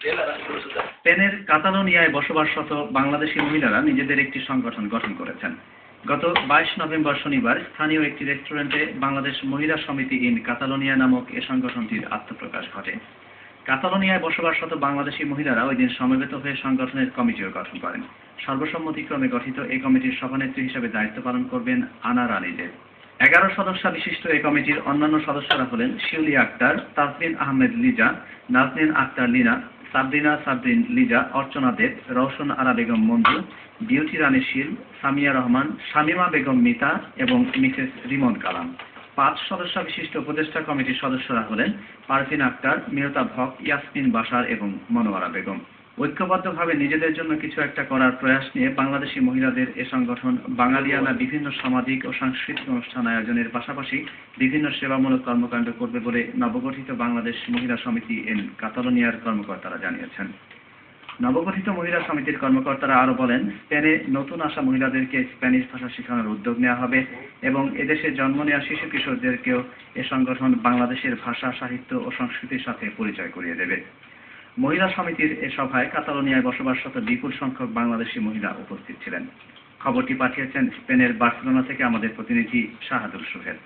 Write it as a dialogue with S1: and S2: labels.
S1: স্পেনের কাতালোনিয়ায় বসবাসরত বাংলাদেশি মহিলারা নিজেদের একটি সংগঠন গঠন করেছেন। গত 22 নভেম্বর শনিবার স্থানীয় একটি রেস্টুরেন্টে বাংলাদেশ মহিলা সমিতি ইন কাতালোনিয়া নামক এ সংগঠনটির আত্মপ্রকাশ ঘটে। কাতালোনিয়ায় বসবাসরত বাংলাদেশি মহিলারা ওই দিন সমবেত হয়ে সংগঠনের কমিটিও গঠন করেন। সর্বসম্মতিক্রমে গঠিত এই কমিটির সভানেত্রী হিসেবে দায়িত্ব পালন করবেন আনা রানিজের। 11 সদস্য বিশিষ্ট এই কমিটির অন্যান্য সদস্যরা হলেন শিউলি আক্তার, তাসবিন আহমেদ লিজা, নাজনীন আক্তার লিনা, সাবরিনা সাবরিন লিজা, অর্চনা দেব, রওশন আরা বেগম মঞ্জু, বিউটি রানী শীল, সামিয়া রহমান, শামিমা বেগম মিতা এবং মিসেস রিমন কালাম। 5 সদস্য বিশিষ্ট উপদেষ্টা কমিটির সদস্যরা হলেন পারভিন আক্তার, মেহতাব হক, ইয়াসমিন বাশার এবং মনোয়ারা বেগম। ঐক্যবদ্ধভাবে নিজেদের জন্য কিছু একটা করার প্রয়াস নিয়ে বাংলাদেশি মহিলাদের এ সংগঠন বাঙালিয়ানা বিভিন্ন সামাজিক ও সাংস্কৃতিক অনুষ্ঠান আয়োজনের পাশাপাশি বিভিন্ন সেবামূলক কর্মকাণ্ড করবে বলে নবগঠিত বাংলাদেশ মহিলা সমিতি ইন কাতালোনিয়ার কর্মকর্তারা জানিয়েছেন। নবগঠিত মহিলা সমিতির কর্মকর্তারা আরো বলেন, স্পেনে নতুন আসা মহিলাদেরকে স্প্যানিশ ভাষা শেখানোর উদ্যোগ নেওয়া হবে এবং এদেশে জন্ম নেওয়া শিশু কিশোরদেরকেও এ সংগঠন বাংলাদেশের ভাষা, সাহিত্য ও সংস্কৃতির সাথে পরিচয় করিয়ে দেবে। মহিলা সমিতির এ সভায় কাতালোনিয়ায় বসবাসরত বিপুল সংখ্যক বাংলাদেশি মহিলা উপস্থিত ছিলেন। খবরটি পাঠিয়েছেন স্পেনের বার্সেলোনা থেকে আমাদের প্রতিনিধি শাহাদুল সোহেল।